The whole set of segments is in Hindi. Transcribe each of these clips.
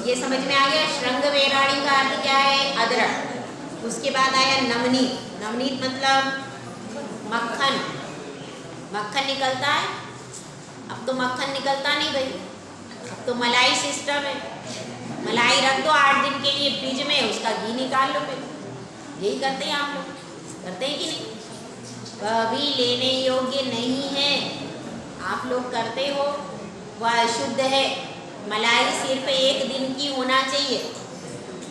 ये समझ में आ गया। श्रृंग वेराणी का अर्थ क्या है? अदरक। उसके बाद आया नवनीत। नवनीत मतलब मक्खन। मक्खन निकलता है। अब तो मक्खन निकलता नहीं भाई, अब तो मलाई सिस्टम है। मलाई रख दो 8 दिन के लिए फ्रिज में, उसका घी निकाल लो फिर। यही करते हैं आप लोग, करते हैं कि नहीं? कभी लेने योग्य नहीं है, आप लोग करते हो, वह अशुद्ध है। मलाई सिर्फ 1 दिन की होना चाहिए।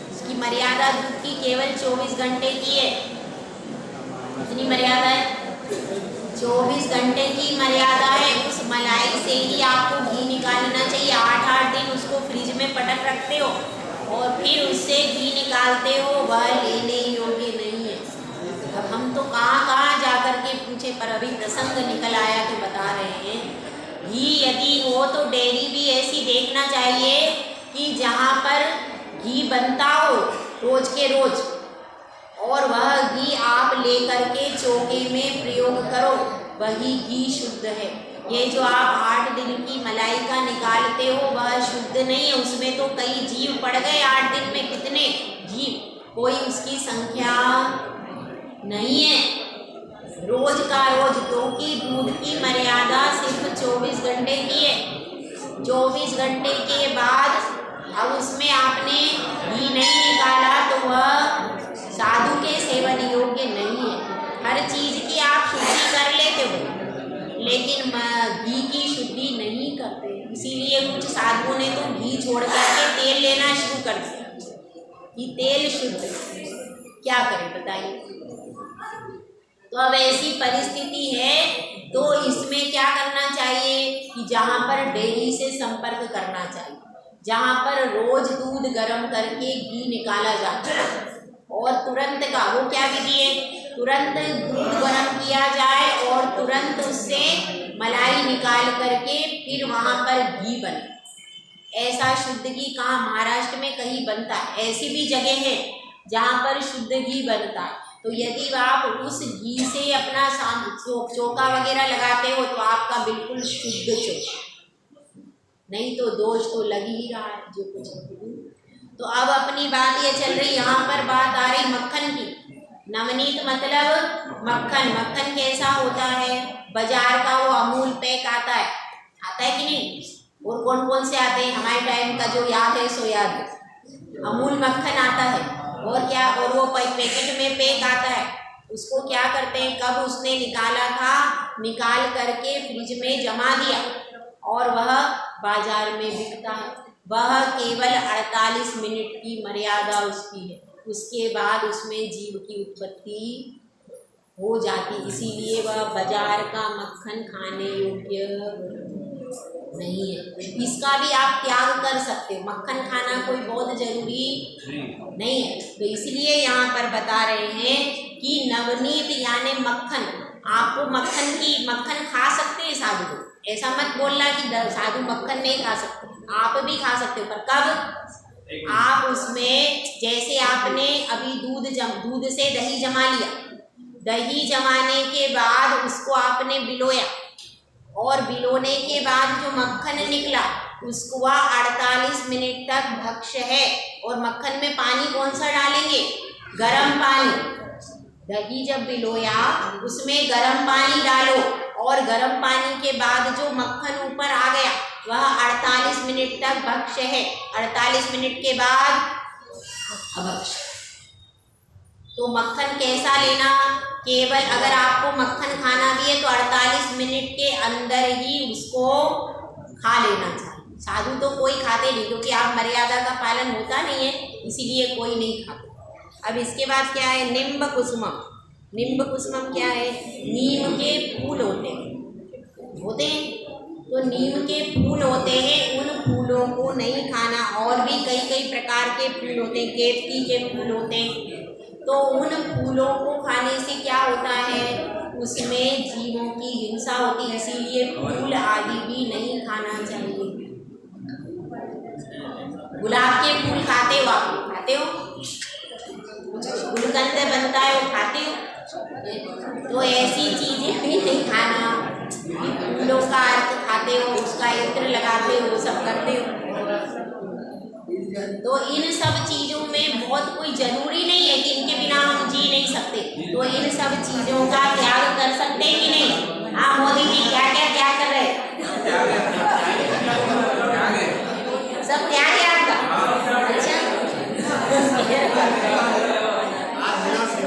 उसकी मर्यादा दूध की केवल 24 घंटे की है। कितनी मर्यादा है? 24 घंटे की मर्यादा है। उस मलाई से ही आपको घी निकालना चाहिए। 8-8 दिन उसको फ्रिज में पटक रखते हो और फिर उससे घी निकालते हो, वह लेने योग्य नहीं है। अब हम तो कहाँ जा कर के पूछे, पर अभी प्रसंग निकल आया तो बता रहे हैं। घी यदि हो तो डेयरी भी ऐसी देखना चाहिए कि जहाँ पर घी बनता हो रोज के रोज, और वह घी आप लेकर के चौके में प्रयोग करो, वही घी शुद्ध है। ये जो आप 8 दिन की मलाई का निकालते हो वह शुद्ध नहीं है। उसमें तो कई जीव पड़ गए 8 दिन में, कितने जीव, कोई उसकी संख्या नहीं है। रोज का रोज, क्योंकि दूध की मर्यादा सिर्फ 24 घंटे की है। 24 घंटे के बाद अब उसमें आपने घी नहीं निकाला तो वह साधु के सेवन योग्य नहीं है। हर चीज़ की आप शुद्धि कर लेते हो, लेकिन घी की शुद्धि नहीं करते। इसीलिए कुछ साधुओं ने तो घी छोड़ करके तेल लेना शुरू कर दिया कि तेल शुद्ध। क्या करें बताइए? तो अब ऐसी परिस्थिति है तो इसमें क्या करना चाहिए कि जहाँ पर डेयरी से संपर्क करना चाहिए, जहाँ पर रोज दूध गर्म करके घी निकाला जाता है, और तुरंत का वो क्या विधि है, तुरंत दूध गर्म किया जाए और तुरंत उससे मलाई निकाल करके फिर वहाँ पर घी बने। ऐसा शुद्ध घी कहाँ? महाराष्ट्र में कहीं बनता है। ऐसी भी जगह है जहाँ पर शुद्ध घी बनता है। तो यदि आप उस घी से अपना चोखा वगैरह लगाते हो तो आपका बिल्कुल शुद्ध चोखा, नहीं तो दोष तो लग ही रहा है जो कुछ। तो अब अपनी बात ये चल रही, यहाँ पर बात आ रही मक्खन की। नवनीत मतलब मक्खन। मक्खन कैसा होता है? बाजार का वो अमूल पैक आता है कि नहीं? और कौन कौन से आते हैं? हमारे टाइम का जो याद है सो याद है, अमूल मक्खन आता है। और क्या, और वो पैकेट में पैक आता है। उसको क्या करते हैं, कब उसने निकाला था, निकाल करके फ्रिज में जमा दिया और वह बाजार में बिकता है। वह केवल 48 मिनट की मर्यादा उसकी है, उसके बाद उसमें जीव की उत्पत्ति हो जाती। इसीलिए वह बाजार का मक्खन खाने योग्य नहीं है। इसका भी आप त्याग कर सकते हो, मक्खन खाना कोई बहुत जरूरी नहीं है। तो इसलिए यहाँ पर बता रहे हैं कि नवनीत यानी मक्खन। आपको मक्खन खा सकते हैं साधु को, ऐसा मत बोलना कि साधु मक्खन नहीं खा सकते, आप भी खा सकते हो। पर कब? आप उसमें, जैसे आपने अभी दूध से दही जमा लिया, दही जमाने के बाद उसको आपने बिलोया, और बिलोने के बाद जो मक्खन निकला उसको वह 48 मिनट तक भक्ष्य है। और मक्खन में पानी कौन सा डालेंगे? गरम पानी। दही जब बिलोया उसमें गरम पानी डालो, और गरम पानी के बाद जो मक्खन ऊपर आ गया वह 48 मिनट तक भक्ष्य है। 48 मिनट के बाद अभक्ष्य। तो मक्खन कैसा लेना? केवल अगर आपको मक्खन खाना भी है तो 48 मिनट के अंदर ही उसको खा लेना चाहिए। साधु तो कोई खाते नहीं, क्योंकि आप मर्यादा का पालन होता नहीं है, इसीलिए कोई नहीं खाता। अब इसके बाद क्या है? निम्ब कुसुमम। निम्ब कुसुमम क्या है? नीम के फूल होते हैं। तो नीम के फूल होते हैं, उन फूलों को नहीं खाना। और भी कई प्रकार के फूल होते हैं, केतकी के फूल होते हैं। तो उन फूलों को खाने से क्या होता है? उसमें जीवों की हिंसा होती है, इसीलिए फूल आदि भी नहीं खाना चाहिए। गुलाब के फूल खाते हो आप? खाते हो? गुलकंद बनता है वो खाते हो? तो ऐसी चीजें भी नहीं खाना। फूलों का अर्थ खाते हो, उसका इत्र लगाते हो, वो सब करते हो। तो इन सब चीज़ों में बहुत कोई जरूरी नहीं है कि इनके बिना हम जी नहीं सकते। तो इन सब चीज़ों का त्याग कर सकते हैं कि नहीं? हाँ मोदी जी, क्या क्या त्याग कर रहे हैं? सब त्याग है आपका? अच्छा,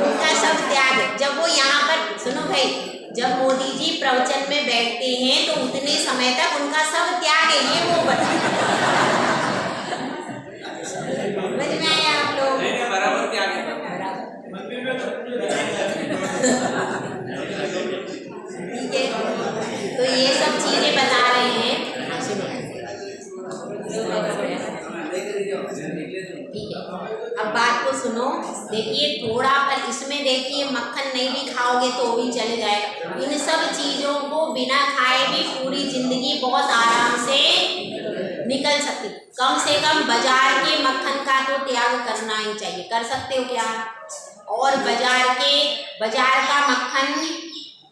उनका सब त्याग है। जब वो यहाँ पर, सुनो भाई, जब मोदी जी प्रवचन में बैठते हैं तो उतने समय तक उनका सब त्याग है, ये वो बता। समझ में आया आप लोग? बराबर त्याग है। ठीक है, तो ये सब चीजें बता रहे हैं। हाँ सुनो, ठीक है, अब बात को सुनो। देखिए थोड़ा, पर इसमें देखिए मक्खन नहीं भी खाओगे तो भी चल जाएगा। इन सब चीज़ों को बिना खाए भी पूरी जिंदगी बहुत आराम से निकल सकती। कम से कम बाजार के मक्खन का तो त्याग करना ही चाहिए। कर सकते हो क्या? और बाजार का मक्खन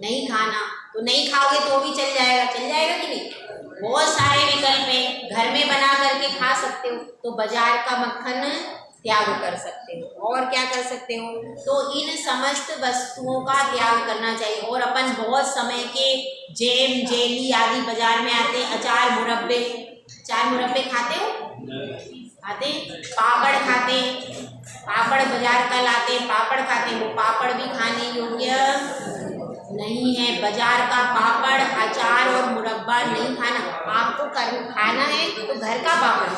नहीं खाना, तो नहीं खाओगे तो भी चल जाएगा कि नहीं? बहुत सारे विकल्प हैं, घर में बना करके खा सकते हो, तो बाजार का मक्खन त्याग कर सकते हो। और क्या कर सकते हो? तो इन समस्त वस्तुओं का त्याग करना चाहिए। और अपन बहुत समय के जैम, जेली आदि बाजार में आते हैं, अचार मुरब्बे खाते हो? खाते? पापड़ खाते, पापड़ बाजार का लाते, पापड़ खाते, वो पापड़ भी खाने योग्य नहीं है। बाजार का पापड़, अचार और मुरब्बा नहीं खाना। आपको खाना है तो घर का पापड़।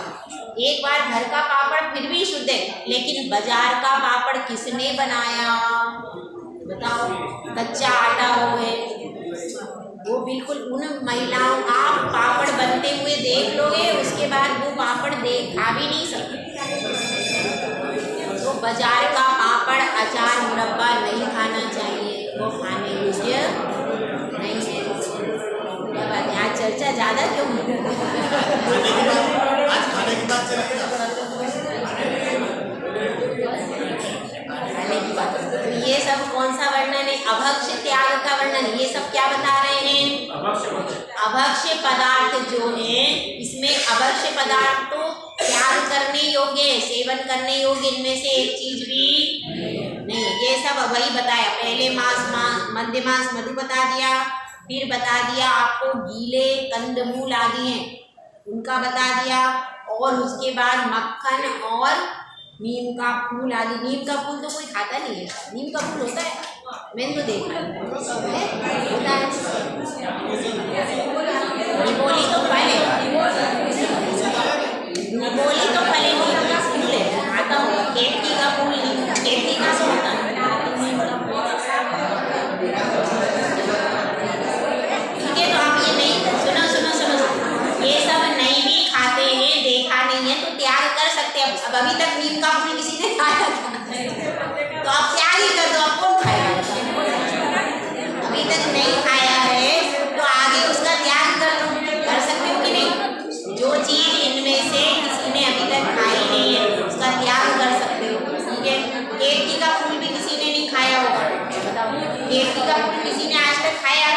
एक बार घर का पापड़ फिर भी शुद्ध है, लेकिन बाजार का पापड़ किसने बनाया बताओ? कच्चा आटा हो है वो, बिल्कुल उन महिलाओं, आप पापड़ बनते हुए देख लोगे, उसके बाद वो पापड़ खा भी नहीं सकते। तो बाजार का पापड़, अचार, मुरब्बा नहीं खाना चाहिए, वो खाने योग्य नहीं है। आज चर्चा ज़्यादा क्यों? खाने की बात। तो ये सब कौन सा वर्णन है? अभक्ष्य त्याग का वर्णन। ये सब क्या बता रहे हैं? अभक्ष्य पदार्थ जो है, इसमें अभक्ष्य पदार्थ तो त्याग करने योग्य है, सेवन करने योग्य इनमें से एक चीज भी नहीं। ये सब वही बताया, पहले मांस, मध्य मांस, मधु बता दिया, फिर बता दिया आपको गीले कंदमूल आदि हैं उनका बता दिया, और उसके बाद मक्खन और नीम का फूल आदि। नीम का फूल तो कोई खाता नहीं है। नीम का फूल होता है? मैंने तो देखा है, होता है। निबोली तो फल है, निबोली तो फल है, नीम का फूल है, खाता हूँ। केतकी का फूल, केतकी का सो होता है। ठीक है, तो आप ये नहीं, सुनो, ये सब नहीं भी खाते हैं, देखा नहीं है, तो त्याग कर सकते हैं। अब अभी तक नीम का फूल किसी ने खाया तो आप त्याग ही कर दो। आप कौन खाएगा? अभी तक नहीं खाया है तो आगे उसका त्याग कर सकते हो कि नहीं? जो चीज इनमें से किसी ने अभी तक खाई नहीं है उसका त्याग कर सकते हो। ठीक है, केतकी का फूल भी किसी ने नहीं खाया होगा, बताओ। केतकी का फूल किसी ने आज तक खाया?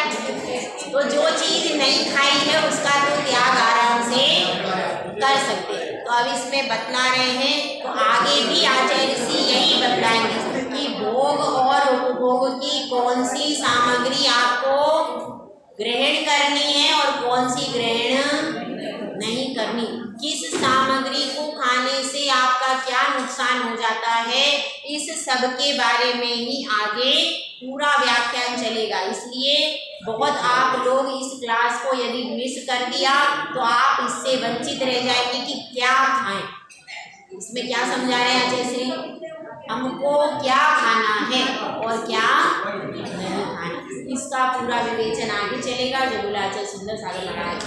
तो जो चीज नहीं खाई है उसका तो त्याग आराम से कर सकते हैं। तो अब इसमें बतला रहे हैं, तो आगे भी आचार्य ऋषि यही बतलाएंगे कि भोग और उपभोग की कौन सी सामग्री आपको ग्रहण करनी है और कौन सी ग्रहण नहीं करनी, किस सामग्री को खाने से आपका क्या नुकसान हो जाता है, इस सब के बारे में ही आगे पूरा व्याख्यान चलेगा। इसलिए बहुत आप लोग इस क्लास को यदि मिस कर दिया तो आप इससे वंचित रह जाएंगे कि क्या खाएं। इसमें क्या समझा रहे हैं आचार्य श्री? हमको क्या खाना है और क्या नहीं खाना, इसका पूरा विवेचन आगे चलेगा। जो बोला आचार्य सुंदर सागर महाराज।